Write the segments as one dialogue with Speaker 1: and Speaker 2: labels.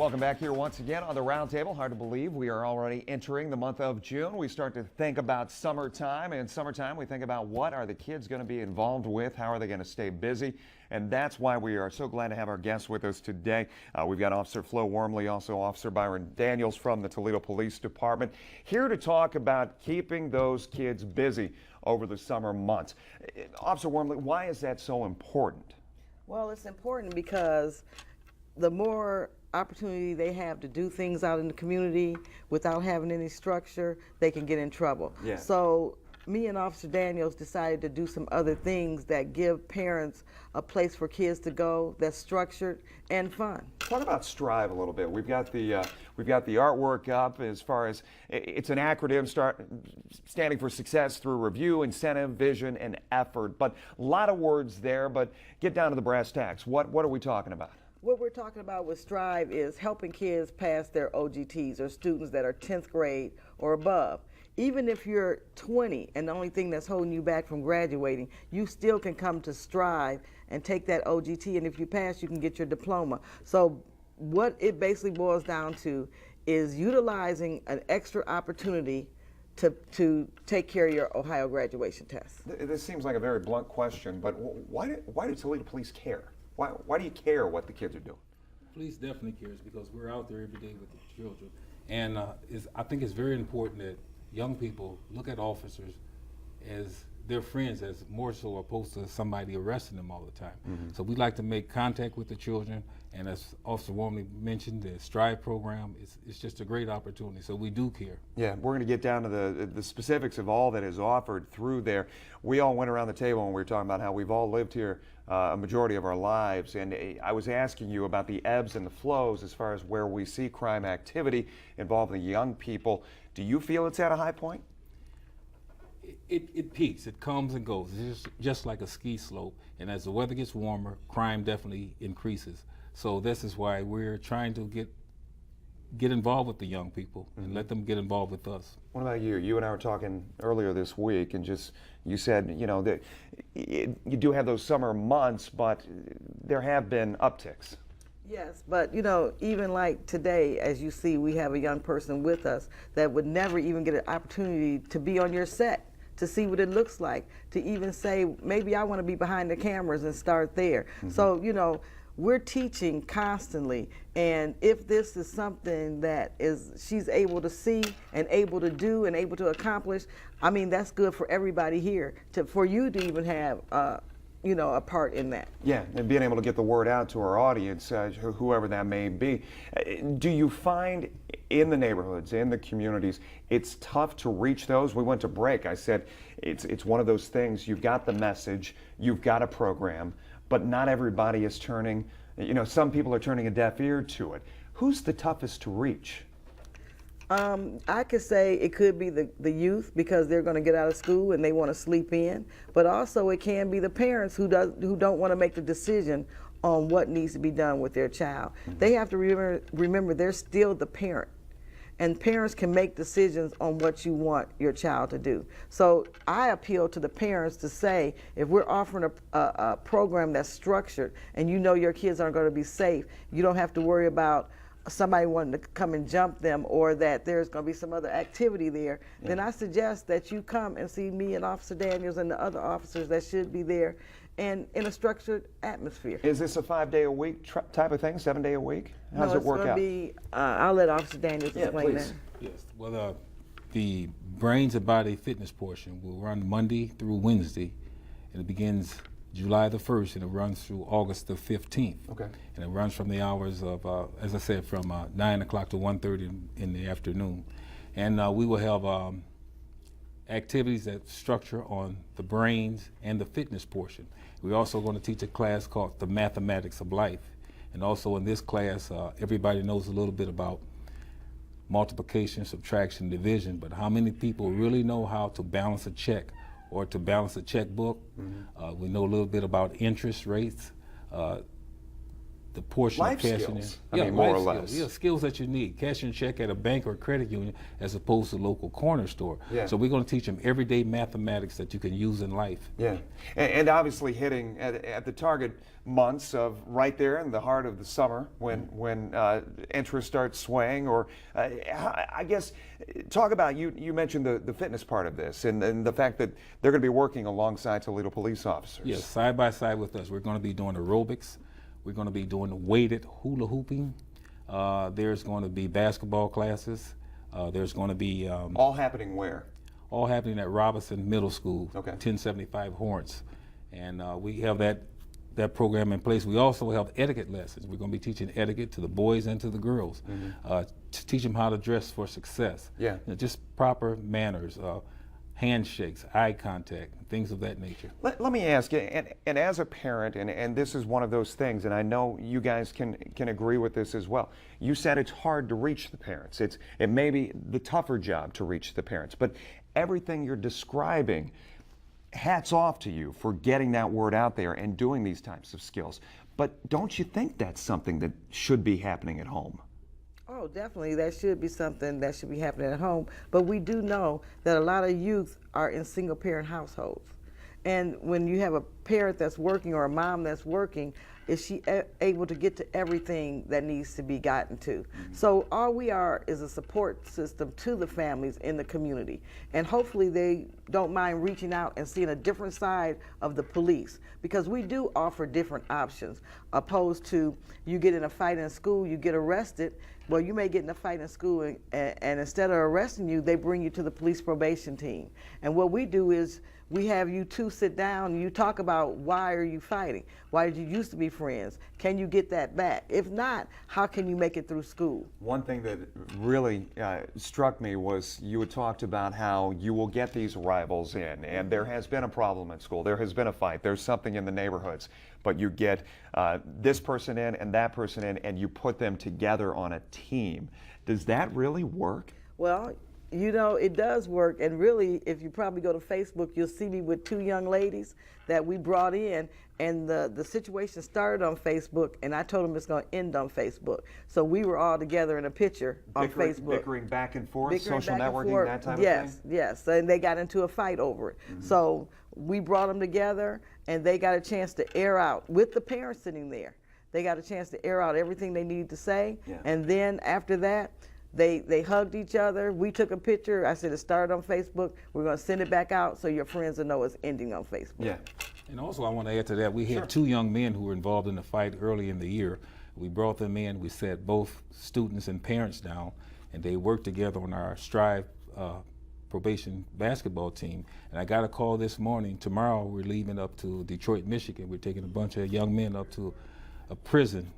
Speaker 1: Welcome back here once again on the Roundtable. Hard to believe we are already entering the month of June. We start to think about summertime, and summertime we think about what are the kids going to be involved with, how are they going to stay busy, and that's why we are so glad to have our guests with us today. We've got Officer Flo Wormley, also Officer Byron Daniels from the Toledo Police Department, here to talk about keeping those kids busy over the summer months. Officer Wormley, why is that so important?
Speaker 2: Well, it's important because the more opportunity they have to do things out in the community without having any structure, they can get in trouble.
Speaker 1: Yeah.
Speaker 2: So me and Officer Daniels decided to do some other things that give parents a place for kids to go that's structured and fun.
Speaker 1: Talk about Strive a little bit. We've got the artwork up as far as it's an acronym standing for success through review, incentive, vision, and effort. But a lot of words there. But get down to the brass tacks. What are we talking about?
Speaker 2: What we're talking about with Strive is helping kids pass their OGTs, or students that are 10th grade or above. Even if you're 20 and the only thing that's holding you back from graduating, you still can come to Strive and take that OGT, and if you pass, you can get your diploma. So what it basically boils down to is utilizing an extra opportunity to take care of your Ohio graduation test.
Speaker 1: This seems like a very blunt question, but why do Toledo Police care? Why do you care what the kids are doing?
Speaker 3: Police definitely cares because we're out there every day with the children. And I think it's very important that young people look at officers as their friends, as more so opposed to somebody arresting them all the time. Mm-hmm. So we like to make contact with the children, and as Officer Wormley mentioned, the Strive program, it's just a great opportunity, so we do care.
Speaker 1: Yeah, we're going to get down to the specifics of all that is offered through there. We all went around the table and we were talking about how we've all lived here a majority of our lives, and I was asking you about the ebbs and the flows as far as where we see crime activity involving young people. Do you feel it's at a high point?
Speaker 3: It peaks, it comes and goes. It's just like a ski slope, and as the weather gets warmer, crime definitely increases. So this is why we're trying to get involved with the young people and let them get involved with us.
Speaker 1: What about you? You and I were talking earlier this week, and you said, you know, that you do have those summer months, but there have been upticks.
Speaker 2: Yes, but you know, even like today, as you see, we have a young person with us that would never even get an opportunity to be on your set, to see what it looks like, to even say, maybe I want to be behind the cameras and start there. Mm-hmm. So, you know, we're teaching constantly, and if this is something that she's able to see and able to do and able to accomplish, I mean, that's good for everybody here, for you to even have you know, a part in that.
Speaker 1: Yeah, and being able to get the word out to our audience, whoever that may be. Do you find in the neighborhoods, in the communities, it's tough to reach those? We went to break. I said it's one of those things, you've got the message, you've got a program, but not everybody is turning, you know, some people are turning a deaf ear to it. Who's the toughest to reach?
Speaker 2: I could say it could be the youth, because they're going to get out of school and they want to sleep in, but also it can be the parents who don't want to make the decision on what needs to be done with their child. Mm-hmm. They have to remember they're still the parent, and parents can make decisions on what you want your child to do. So I appeal to the parents to say, if we're offering a program that's structured and you know your kids aren't going to be safe, you don't have to worry about somebody wanting to come and jump them, or that there's going to be some other activity there, then I suggest that you come and see me and Officer Daniels and the other officers that should be there, and in a structured atmosphere.
Speaker 1: Is this a 5-day-a-week type of thing, 7 day a week? How does it work out?
Speaker 2: I'll let Officer Daniels explain that.
Speaker 3: Yes, well, the Brains and Body Fitness portion will run Monday through Wednesday, and it begins July the 1st, and it runs through August the 15th. Okay. And it runs from the hours of, as I said, from 9 o'clock to 1:30 in the afternoon. And we will have activities that structure on the brains and the fitness portion. We're also going to teach a class called The Mathematics of Life. And also in this class, everybody knows a little bit about multiplication, subtraction, division, but how many people really know how to balance a check or to balance a checkbook? Mm-hmm. We know a little bit about interest rates. the portion
Speaker 1: Life
Speaker 3: of cashing
Speaker 1: skills,
Speaker 3: in.
Speaker 1: I mean, more or
Speaker 3: life
Speaker 1: less.
Speaker 3: skills. Yeah, skills that you need. Cashing a check at a bank or a credit union as opposed to local corner store.
Speaker 1: Yeah.
Speaker 3: So we're going to teach them everyday mathematics that you can use in life.
Speaker 1: Yeah, and obviously hitting at the target months of right there in the heart of the summer when interest starts swaying. Or I guess talk about you mentioned the fitness part of this and the fact that they're going to be working alongside Toledo police officers.
Speaker 3: Yes, side by side with us. We're going to be doing aerobics. We're going to be doing weighted hula hooping. There's going to be basketball classes. There's going to be
Speaker 1: All happening where?
Speaker 3: all happening at Robinson Middle School,
Speaker 1: Okay.
Speaker 3: 1075 Horns. And we have that program in place. We also have etiquette lessons. We're going to be teaching etiquette to the boys and to the girls, to teach them how to dress for success.
Speaker 1: Yeah.
Speaker 3: You know, just proper manners, handshakes, eye contact, things of that nature.
Speaker 1: Let me ask you, and as a parent, and this is one of those things, and I know you guys can agree with this as well. You said it's hard to reach the parents. It may be the tougher job to reach the parents, but everything you're describing, hats off to you for getting that word out there and doing these types of skills. But don't you think that's something that should be happening at home?
Speaker 2: Oh, definitely. That should be something that should be happening at home. But we do know that a lot of youth are in single parent households. And when you have a parent that's working or a mom that's working, is she able to get to everything that needs to be gotten to? So all we are is a support system to the families in the community. And hopefully they don't mind reaching out and seeing a different side of the police, because we do offer different options, opposed to you get in a fight in school, you get arrested. Well, you may get in a fight in school, and instead of arresting you, they bring you to the police probation team. And what we do is we have you two sit down and you talk about, why are you fighting? Why did you used to be friends? Can you get that back? If not, how can you make it through school?
Speaker 1: One thing that really struck me was you had talked about how you will get these rivals in, and there has been a problem at school. There has been a fight. There's something in the neighborhoods. But you get this person in and that person in, and you put them together on a team. Does that really work?
Speaker 2: Well, you know, it does work. And really, if you probably go to Facebook, you'll see me with two young ladies that we brought in. And the situation started on Facebook, and I told them it's going to end on Facebook. So we were all together in a picture on Facebook.
Speaker 1: Bickering back and forth,
Speaker 2: Bickering
Speaker 1: social
Speaker 2: back and
Speaker 1: networking,
Speaker 2: forth.
Speaker 1: that type of
Speaker 2: Yes,
Speaker 1: thing?
Speaker 2: yes. And they got into a fight over it. So we brought them together, and they got a chance to air out with the parents sitting there. They got a chance to air out everything they needed to say.
Speaker 1: Yeah.
Speaker 2: And then after that, they hugged each other. We took a picture. I said it started on Facebook. We're going to send it back out so your friends will know it's ending on Facebook.
Speaker 1: Yeah.
Speaker 3: And also, I want to add to that, we had two young men who were involved in the fight early in the year. We brought them in, we sat both students and parents down, and they worked together on our Strive probation basketball team. And I got a call this morning. Tomorrow, we're leaving up to Detroit, Michigan. We're taking a bunch of young men up to a prison,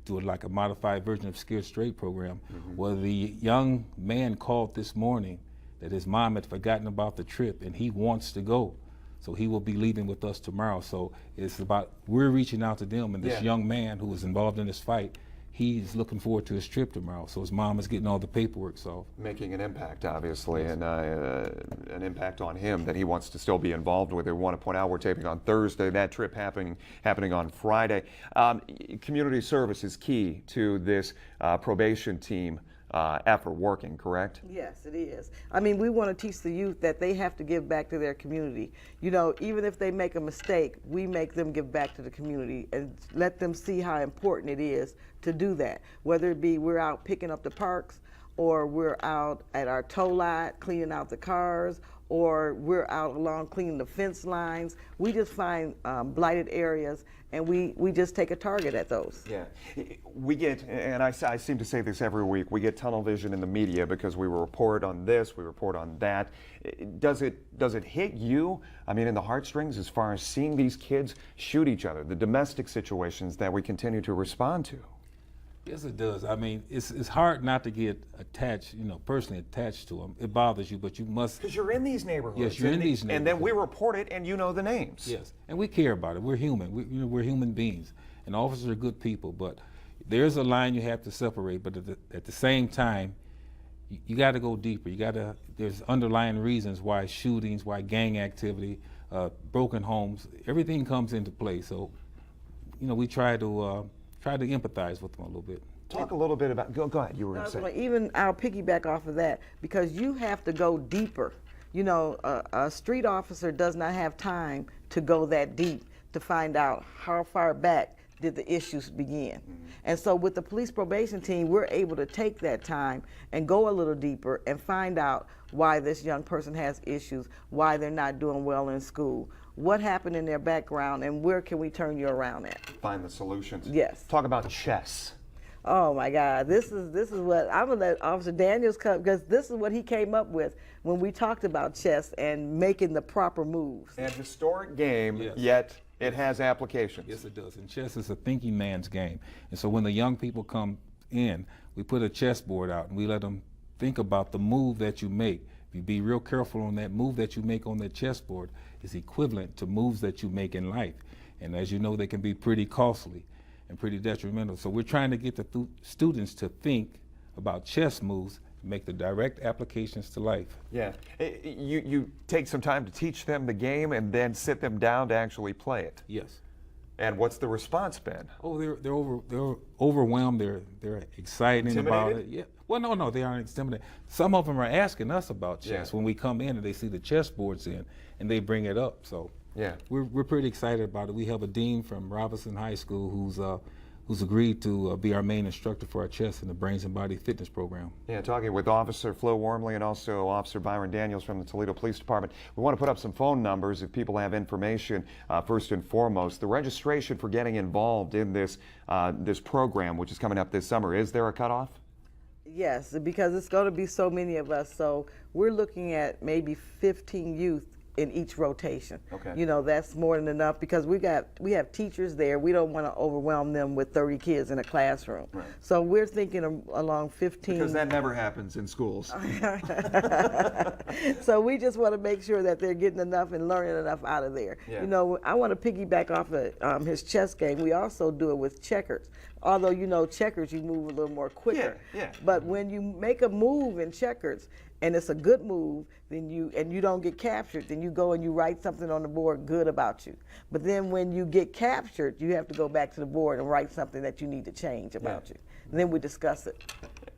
Speaker 3: doing like a modified version of Scared Straight program. Well, the young man called this morning that his mom had forgotten about the trip, and he wants to go. So he will be leaving with us tomorrow. So it's about, we're reaching out to them, and this young man who was involved in this fight, he's looking forward to his trip tomorrow. So his mom is getting all the paperwork solved.
Speaker 1: Making an impact, obviously, and an impact on him that he wants to still be involved with. I want to point out we're taping on Thursday, that trip happening on Friday. Community service is key to this probation team effort working, correct?
Speaker 2: Yes, it is. I mean, we want to teach the youth that they have to give back to their community. You know, even if they make a mistake, we make them give back to the community and let them see how important it is to do that. Whether it be we're out picking up the parks, or we're out at our tow lot cleaning out the cars, or we're out along cleaning the fence lines. We just find blighted areas, and we just take a target at those.
Speaker 1: Yeah, we get, and I seem to say this every week, we get tunnel vision in the media because we report on this, we report on that. Does it hit you, I mean, in the heartstrings as far as seeing these kids shoot each other, the domestic situations that we continue to respond to?
Speaker 3: Yes, it does. I mean, it's hard not to get attached, you know, personally attached to them. It bothers you, but you must.
Speaker 1: Because you're in these neighborhoods.
Speaker 3: Yes, you're in these neighborhoods.
Speaker 1: And then we report it, and you know the names.
Speaker 3: Yes, and we care about it. We're human. We're human beings, and officers are good people. But there's a line you have to separate. But at the same time, you got to go deeper. There's underlying reasons why shootings, why gang activity, broken homes, everything comes into play. So, you know, we try to try to empathize with them a little bit.
Speaker 1: Talk a little bit about, go ahead, you were going to say.
Speaker 2: Even I'll piggyback off of that because you have to go deeper. You know, a street officer does not have time to go that deep to find out how far back did the issues begin. And so with the police probation team, we're able to take that time and go a little deeper and find out why this young person has issues, why they're not doing well in school, what happened in their background, and where can we turn you around at.
Speaker 1: Find the solutions.
Speaker 2: Yes.
Speaker 1: Talk about chess.
Speaker 2: Oh my God, this is what I'm gonna let Officer Daniels come, because this is what he came up with when we talked about chess and making the proper moves.
Speaker 1: An historic game,
Speaker 3: Yes.
Speaker 1: yet it has applications.
Speaker 3: Yes, it does. And chess is a thinking man's game. And so when the young people come in, we put a chessboard out and we let them think about the move that you make. If you be real careful on that move that you make on the chessboard is equivalent to moves that you make in life. And as you know, they can be pretty costly and pretty detrimental. So we're trying to get the students to think about chess moves, make the direct applications to life.
Speaker 1: Yeah. You take some time to teach them the game and then sit them down to actually play it.
Speaker 3: Yes.
Speaker 1: And what's the response been?
Speaker 3: Oh, they're overwhelmed. They're excited about it.
Speaker 1: Intimidated?
Speaker 3: Yeah. Well, no, they aren't intimidated. Some of them are asking us about chess
Speaker 1: Yeah.
Speaker 3: when we come in and they see the chessboards in, and they bring it up. So
Speaker 1: Yeah.
Speaker 3: we're pretty excited about it. We have a dean from Robinson High School who's agreed to be our main instructor for our chess in the Brains and Body Fitness program.
Speaker 1: Yeah, talking with Officer Flo Wormley and also Officer Byron Daniels from the Toledo Police Department. We want to put up some phone numbers if people have information. First and foremost, the registration for getting involved in this this program, which is coming up this summer, is there a cutoff?
Speaker 2: Yes, because it's going to be so many of us. So we're looking at maybe 15 youth in each rotation.
Speaker 1: Okay.
Speaker 2: You know, that's more than enough because we have teachers there. We don't want to overwhelm them with 30 kids in a classroom.
Speaker 1: Right.
Speaker 2: So we're thinking along 15.
Speaker 1: Because that never happens in schools.
Speaker 2: So we just want to make sure that they're getting enough and learning enough out of there.
Speaker 1: Yeah.
Speaker 2: You know, I want to piggyback off of his chess game. We also do it with checkers. Although, you know, checkers, you move a little more quicker.
Speaker 1: Yeah.
Speaker 2: But when you make a move in checkers, and it's a good move, then you don't get captured, then you go and you write something on the board good about you. But then when you get captured, you have to go back to the board and write something that you need to change about you. And then we discuss it.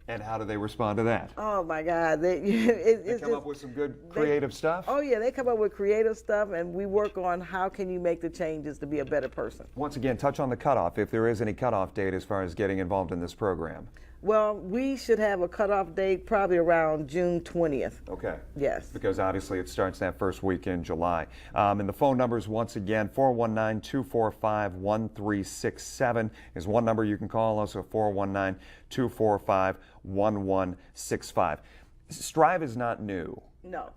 Speaker 1: And how do they respond to that?
Speaker 2: Oh my God,
Speaker 1: They come up with some good creative stuff?
Speaker 2: Oh yeah, they come up with creative stuff, and we work on how can you make the changes to be a better person.
Speaker 1: Once again, touch on the cutoff, if there is any cutoff date as far as getting involved in this program.
Speaker 2: Well, we should have a cutoff date probably around June 20th.
Speaker 1: Okay.
Speaker 2: Yes.
Speaker 1: Because obviously it starts that first week in July. And the phone numbers, once again, 419-245-1367 is one number you can call. Also 419-245-1165. Strive is not new.
Speaker 2: No.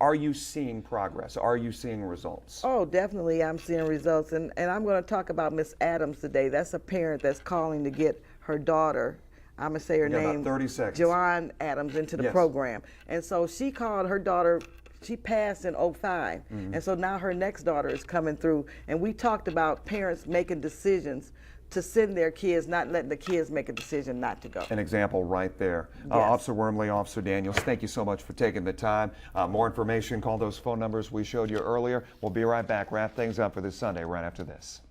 Speaker 1: Are you seeing progress? Are you seeing results?
Speaker 2: Oh, definitely I'm seeing results. And I'm going to talk about Miss Adams today. That's a parent that's calling to get her daughter, I'm going to say her
Speaker 1: got about
Speaker 2: name,
Speaker 1: 30 seconds.
Speaker 2: Joanne Adams, into the
Speaker 1: Yes.
Speaker 2: program. And so she called her daughter, she passed in 05. And so now her next daughter is coming through. And we talked about parents making decisions to send their kids, not letting the kids make a decision not to go.
Speaker 1: An example right there.
Speaker 2: Yes.
Speaker 1: Officer Wormley, Officer Daniels, thank you so much for taking the time. More information, call those phone numbers we showed you earlier. We'll be right back. Wrap things up for this Sunday right after this.